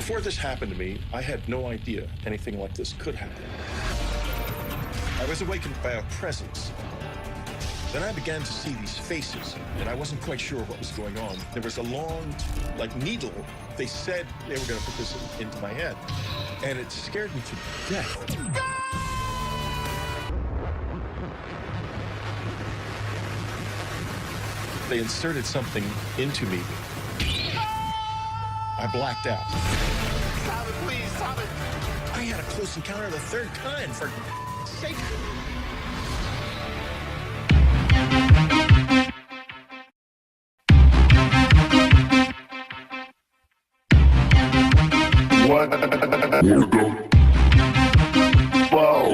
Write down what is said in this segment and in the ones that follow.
Before this happened to me, I had no idea anything like this could happen. I was awakened by a presence. Then I began to see these faces, and I wasn't quite sure what was going on. There was a long, needle. They said they were going to put this into my head, and it scared me to death. They inserted something into me. I blacked out. Stop it, please, stop it. I had a close encounter of the third kind, for sake. What? Whoa.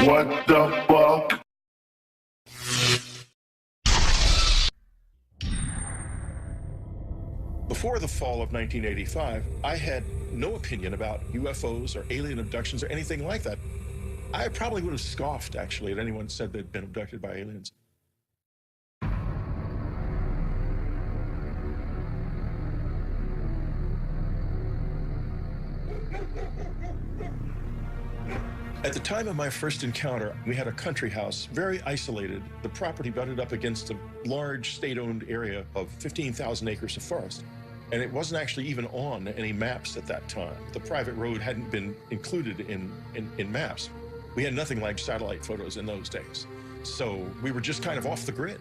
What the fuck? Before the fall of 1985, I had no opinion about UFOs or alien abductions or anything like that. I probably would have scoffed, actually, at anyone who said they'd been abducted by aliens. At the time of my first encounter, we had a country house, very isolated. The property butted up against a large state-owned area of 15,000 acres of forest. And it wasn't actually even on any maps at that time. The private road hadn't been included in maps. We had nothing like satellite photos in those days. So we were just kind of off the grid.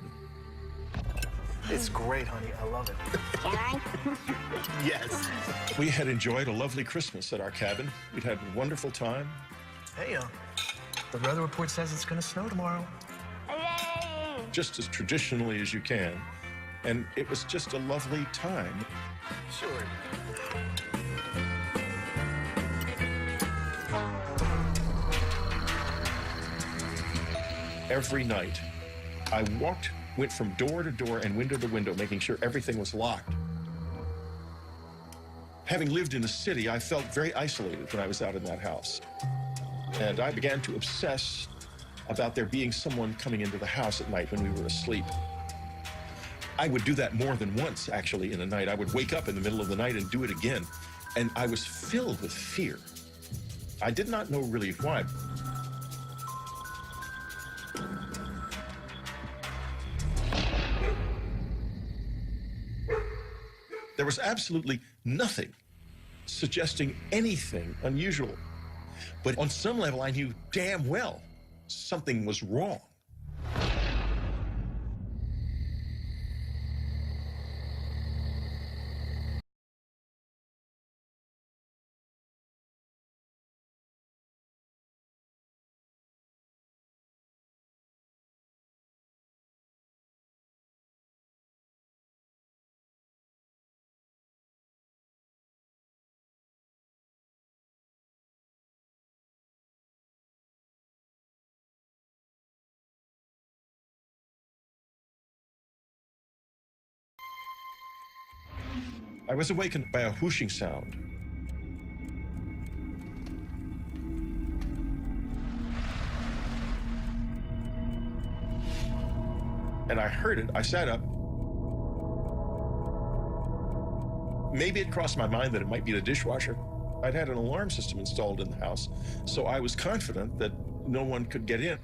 It's great, honey. I love it. Yes. We had enjoyed a lovely Christmas at our cabin. We'd had a wonderful time. Hey, the weather report says it's gonna snow tomorrow. Just as traditionally as you can. And it was just a lovely time. Sure. Every night, I went from door to door and window to window, making sure everything was locked. Having lived in the city, I felt very isolated when I was out in that house. And I began to obsess about there being someone coming into the house at night when we were asleep. I would do that more than once, actually, in a night. I would wake up in the middle of the night and do it again. And I was filled with fear. I did not know really why. There was absolutely nothing suggesting anything unusual. But on some level, I knew damn well something was wrong. I was awakened by a whooshing sound. And I heard it. I sat up. Maybe it crossed my mind that it might be the dishwasher. I'd had an alarm system installed in the house, so I was confident that no one could get in.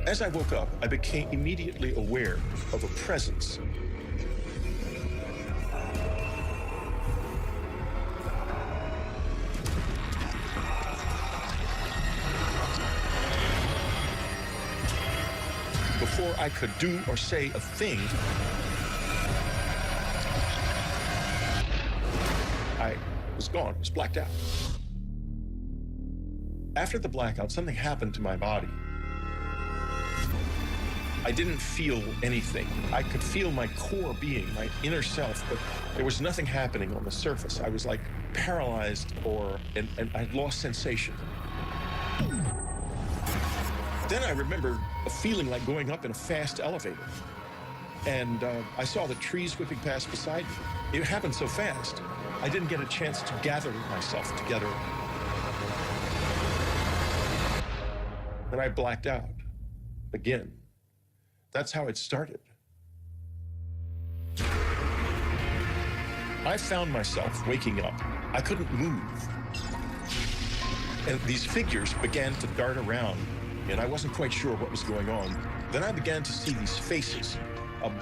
As I woke up, I became immediately aware of a presence. Before I could do or say a thing, I was gone, was blacked out. After the blackout, something happened to my body. I didn't feel anything. I could feel my core being, my inner self, but there was nothing happening on the surface. I was like paralyzed and I'd lost sensation. Then I remember a feeling like going up in a fast elevator. And I saw the trees whipping past beside me. It happened so fast, I didn't get a chance to gather myself together. And I blacked out again. That's how it started. I found myself waking up. I couldn't move. And these figures began to dart around, and I wasn't quite sure what was going on. Then I began to see these faces,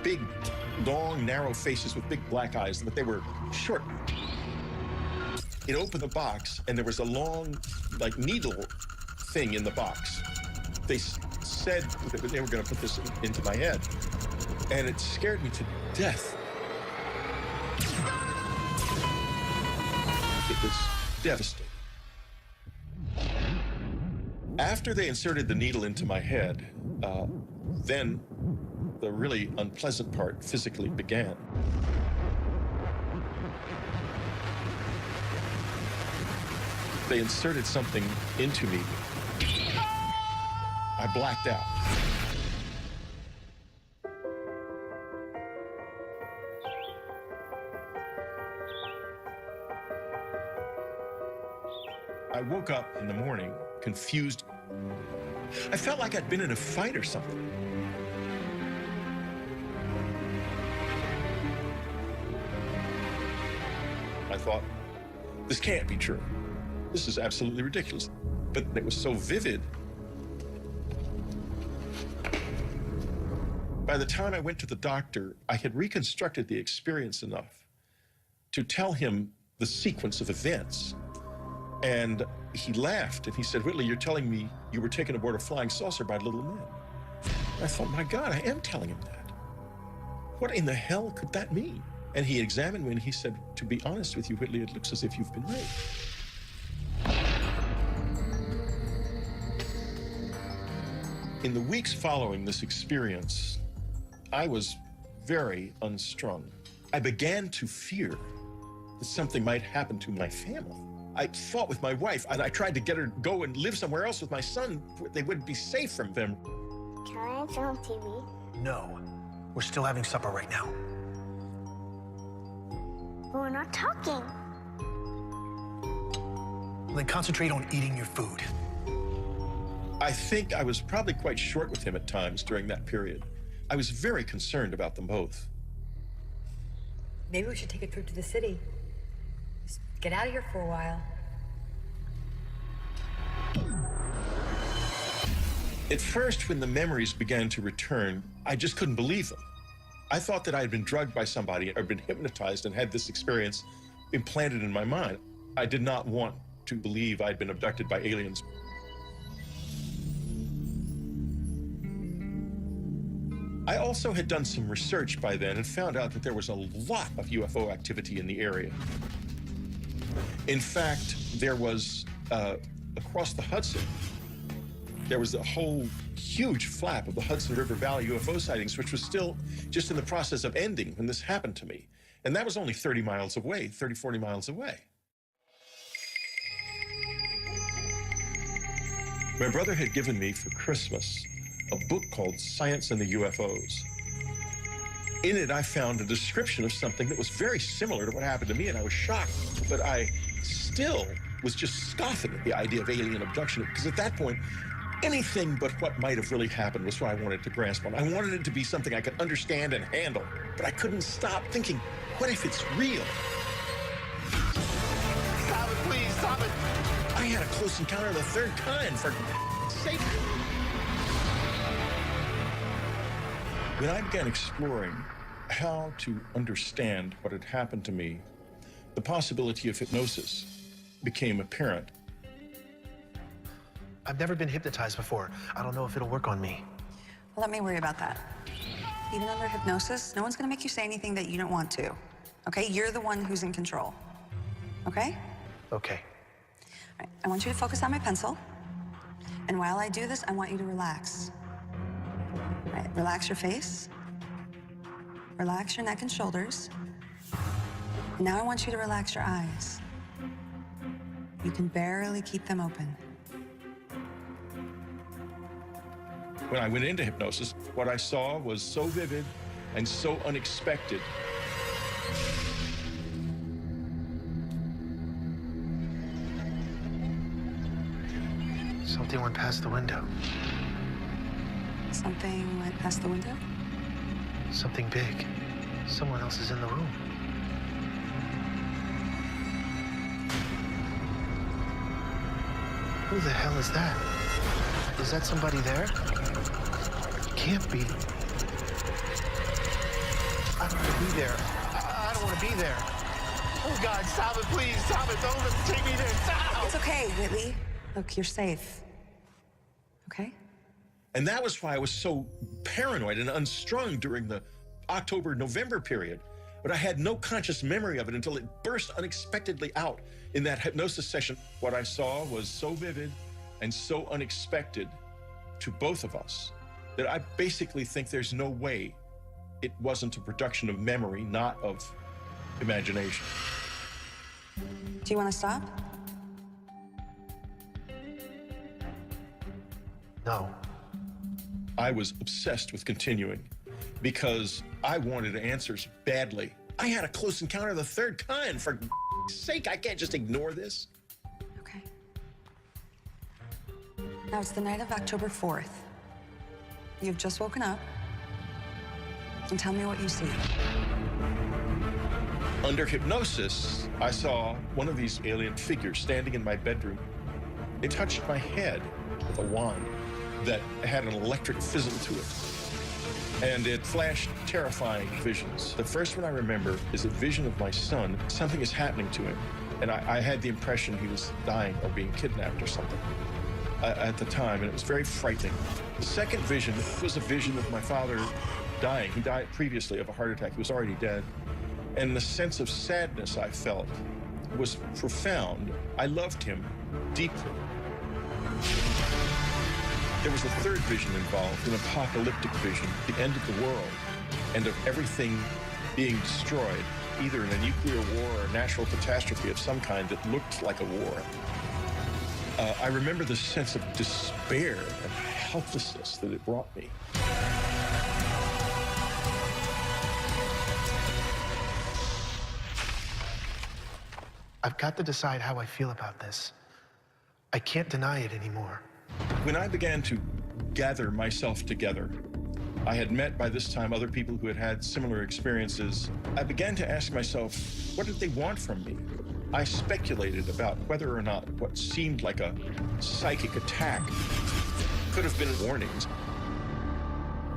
big, long, narrow faces with big black eyes, but they were short. It opened the box, and there was a long, like, needle thing in the box. They said that they were going to put this into my head, and it scared me to death. It was devastating. After they inserted the needle into my head, then the really unpleasant part physically began. They inserted something into me. I blacked out. I woke up in the morning, confused. I felt like I'd been in a fight or something. I thought, this can't be true. This is absolutely ridiculous. But it was so vivid. By the time I went to the doctor, I had reconstructed the experience enough to tell him the sequence of events. And he laughed and he said, Whitley, you're telling me you were taken aboard a flying saucer by little men. I thought, my God, I am telling him that. What in the hell could that mean? And he examined me and he said, to be honest with you, Whitley, it looks as if you've been raped. In the weeks following this experience, I was very unstrung. I began to fear that something might happen to my family. I fought with my wife, and I tried to get her to go and live somewhere else with my son where they wouldn't be safe from them. Can I turn on TV? No. We're still having supper right now. But we're not talking. Well, then concentrate on eating your food. I think I was probably quite short with him at times during that period. I was very concerned about them both. Maybe we should take a trip to the city. Just get out of here for a while. At first, when the memories began to return, I just couldn't believe them. I thought that I had been drugged by somebody or been hypnotized and had this experience implanted in my mind. I did not want to believe I'd been abducted by aliens. I also had done some research by then and found out that there was a lot of UFO activity in the area. In fact, there was, across the Hudson, there was a whole huge flap of the Hudson River Valley UFO sightings, which was still just in the process of ending when this happened to me. And that was only 30 miles away, 30, 40 miles away. My brother had given me for Christmas a book called Science and the UFOs. In it, I found a description of something that was very similar to what happened to me, and I was shocked. But I still was just scoffing at the idea of alien abduction, because at that point, anything but what might have really happened was what I wanted to grasp on. I wanted it to be something I could understand and handle, but I couldn't stop thinking, what if it's real? Stop it, please, stop it! I had a close encounter of the third kind, for sake. When I began exploring how to understand what had happened to me, the possibility of hypnosis became apparent. I've never been hypnotized before. I don't know if it'll work on me. Well, let me worry about that. Even under hypnosis, no one's gonna make you say anything that you don't want to. Okay? You're the one who's in control. Okay? Okay. All right, I want you to focus on my pencil. And while I do this, I want you to relax. All right, relax your face. Relax your neck and shoulders. And now I want you to relax your eyes. You can barely keep them open. When I went into hypnosis, what I saw was so vivid and so unexpected. Something went past the window. Something went past the window? Something big. Someone else is in the room. Who the hell is that? Is that somebody there? Can't be. I don't want to be there. I don't want to be there. Oh, God, stop it, please. Stop it. Don't let take me there. Stop. It's okay, Whitley. Look, you're safe. Okay? And that was why I was so paranoid and unstrung during the October-November period. But I had no conscious memory of it until it burst unexpectedly out in that hypnosis session. What I saw was so vivid and so unexpected to both of us that I basically think there's no way it wasn't a production of memory, not of imagination. Do you want to stop? No. I was obsessed with continuing because I wanted answers badly. I had a close encounter of the third kind. For sake, I can't just ignore this. Okay. Now it's the night of October 4th. You've just woken up. And tell me what you see. Under hypnosis, I saw one of these alien figures standing in my bedroom. It touched my head with a wand that had an electric fizzle to it. And it flashed terrifying visions. The first one I remember is a vision of my son. Something is happening to him. And I had the impression he was dying or being kidnapped or something at the time, and it was very frightening. The second vision was a vision of my father dying. He died previously of a heart attack. He was already dead. And the sense of sadness I felt was profound. I loved him deeply. There was a third vision involved, an apocalyptic vision, the end of the world and of everything being destroyed, either in a nuclear war or a natural catastrophe of some kind that looked like a war. I remember the sense of despair and helplessness that it brought me. I've got to decide how I feel about this. I can't deny it anymore. When I began to gather myself together, I had met by this time other people who had had similar experiences. I began to ask myself, what did they want from me? I speculated about whether or not what seemed like a psychic attack could have been warnings.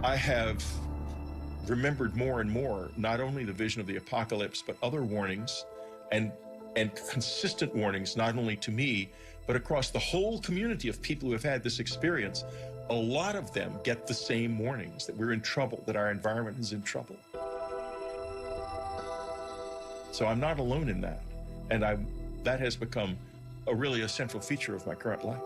I have remembered more and more, not only the vision of the apocalypse, but other warnings and consistent warnings, not only to me, but across the whole community of people who have had this experience. A lot of them get the same warnings, that we're in trouble, that our environment is in trouble. So I'm not alone in that. And that has become a really a central feature of my current life.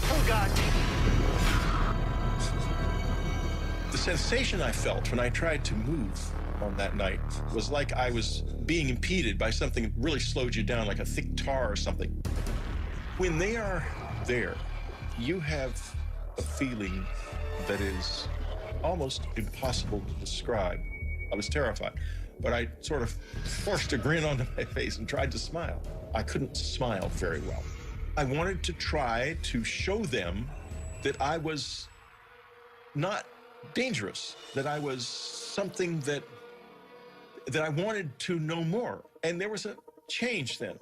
Oh, God. The sensation I felt when I tried to move on that night was like I was being impeded by something that really slowed you down, like a thick tar or something. When they are there, you have a feeling that is almost impossible to describe. I was terrified, but I sort of forced a grin onto my face and tried to smile. I couldn't smile very well. I wanted to try to show them that I was not dangerous, that I was something that I wanted to know more. And there was a change then.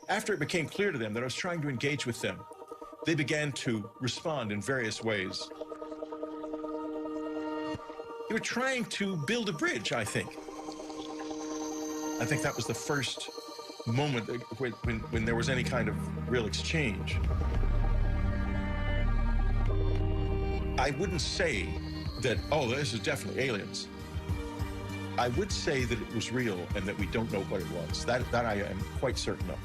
After it became clear to them that I was trying to engage with them, they began to respond in various ways. They were trying to build a bridge, I think. I think that was the first moment when there was any kind of real exchange. I wouldn't say that, oh, this is definitely aliens. I would say that it was real and that we don't know what it was. That I am quite certain of.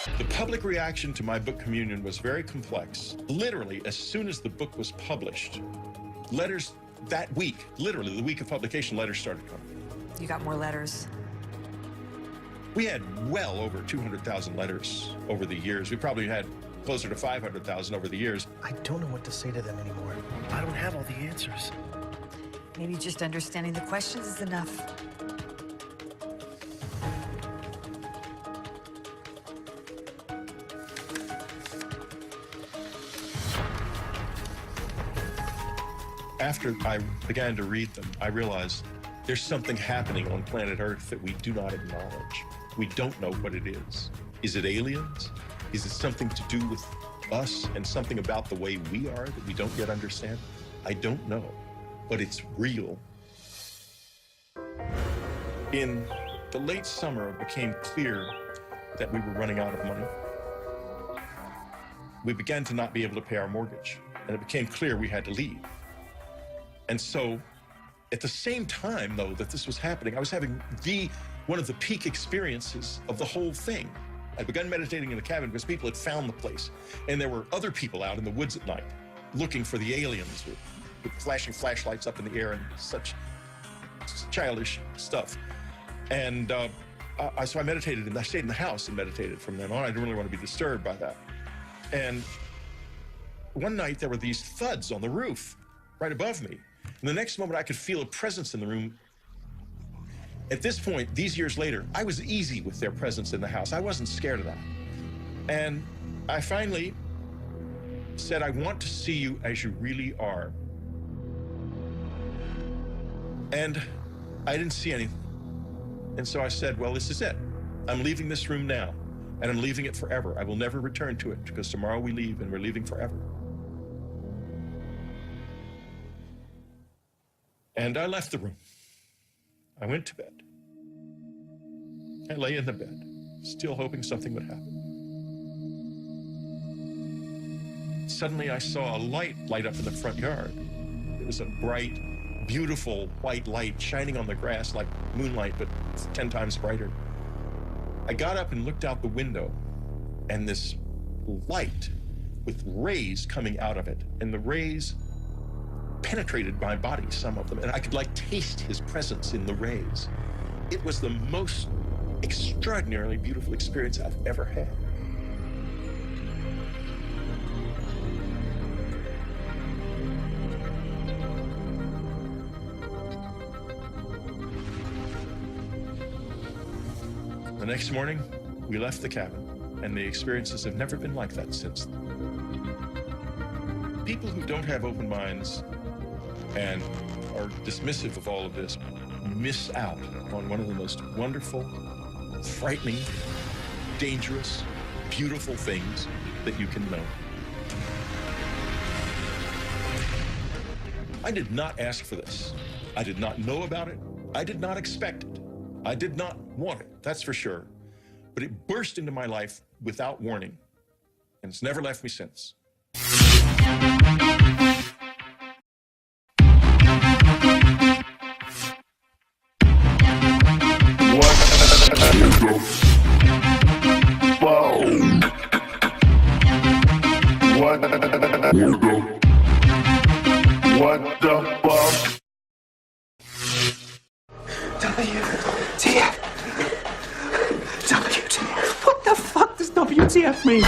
The public reaction to my book Communion was very complex. Literally, as soon as the book was published, letters that week, literally the week of publication, letters started coming. You got more letters. We had well over 200,000 letters over the years. We probably had closer to 500,000 over the years. I don't know what to say to them anymore. I don't have all the answers. Maybe just understanding the questions is enough. After I began to read them, I realized there's something happening on planet Earth that we do not acknowledge. We don't know what it is. Is it aliens? Is it something to do with us and something about the way we are that we don't yet understand? I don't know, but it's real. In the late summer, it became clear that we were running out of money. We began to not be able to pay our mortgage, and it became clear we had to leave. And so, at the same time, though, that this was happening, I was having one of the peak experiences of the whole thing. I'd begun meditating in the cabin because people had found the place. And there were other people out in the woods at night looking for the aliens with flashing flashlights up in the air and such childish stuff. And so I meditated, and I stayed in the house and meditated from then on. I didn't really want to be disturbed by that. And one night there were these thuds on the roof right above me. And the next moment I could feel a presence in the room. At this point, these years later, I was easy with their presence in the house. I wasn't scared of that. And I finally said, I want to see you as you really are. And I didn't see anything. And so I said, well, this is it. I'm leaving this room now, and I'm leaving it forever. I will never return to it because tomorrow we leave and we're leaving forever. And I left the room. I went to bed. I lay in the bed, still hoping something would happen. Suddenly I saw a light up in the front yard. It was a bright, beautiful white light shining on the grass like moonlight, but 10 times brighter. I got up and looked out the window, and this light with rays coming out of it, and the rays penetrated my body, some of them, and I could taste his presence in the rays. It was the most extraordinarily beautiful experience I've ever had. The next morning, we left the cabin, and the experiences have never been like that since then. People who don't have open minds and are dismissive of all of this miss out on one of the most wonderful, frightening, dangerous, beautiful things that you can know. I did not ask for this. I did not know about it. I did not expect it. I did not want it, that's for sure. But it burst into my life without warning, and it's never left me since. What the fuck? WTF? WTF? What the fuck does WTF mean?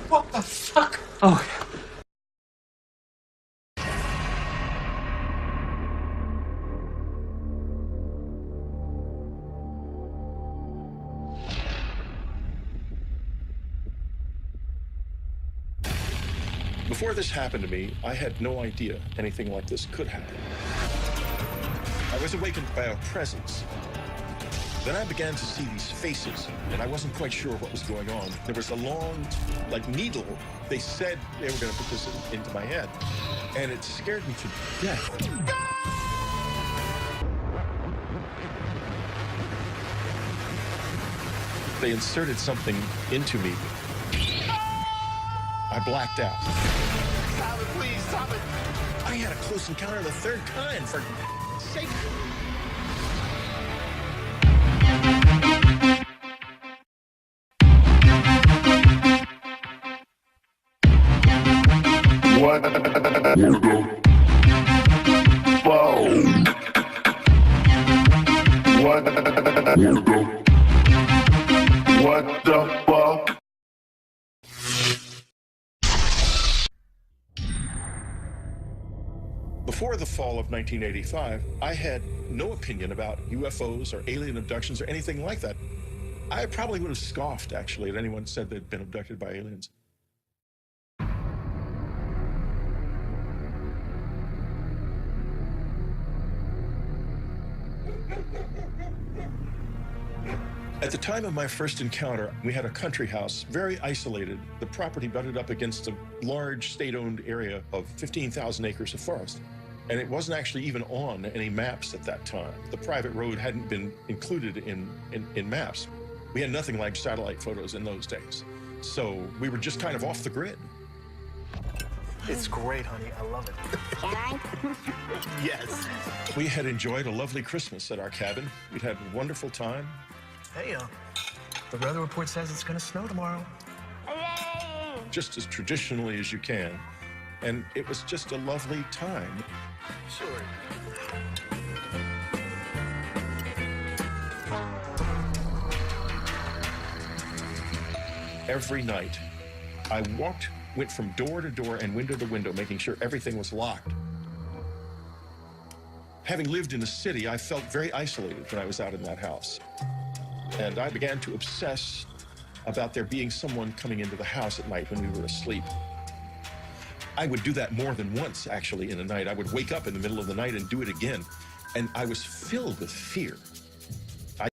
What the fuck? Oh. Before this happened to me, I had no idea anything like this could happen. I was awakened by a presence. Then I began to see these faces, and I wasn't quite sure what was going on. There was a long, needle. They said they were going to put this into my head, and it scared me to death. They inserted something into me. I blacked out. Stop it, please, stop it. I had a close encounter the third kind, for sake. What? Whoa. What? What the fuck? Before the fall of 1985, I had no opinion about UFOs or alien abductions or anything like that. I probably would have scoffed, actually, at anyone said they'd been abducted by aliens. At the time of my first encounter, we had a country house, very isolated. The property butted up against a large state-owned area of 15,000 acres of forest. And it wasn't actually even on any maps at that time. The private road hadn't been included in maps. We had nothing like satellite photos in those days. So we were just kind of off the grid. It's great, honey. I love it. Can I? Yes. We had enjoyed a lovely Christmas at our cabin. We'd had a wonderful time. Hey, the weather report says it's gonna snow tomorrow. Hooray! Just as traditionally as you can. And it was just a lovely time. Sure. Every night, I went from door to door and window to window, making sure everything was locked. Having lived in the city, I felt very isolated when I was out in that house. And I began to obsess about there being someone coming into the house at night when we were asleep. I would do that more than once, actually, in a night. I would wake up in the middle of the night and do it again. And I was filled with fear.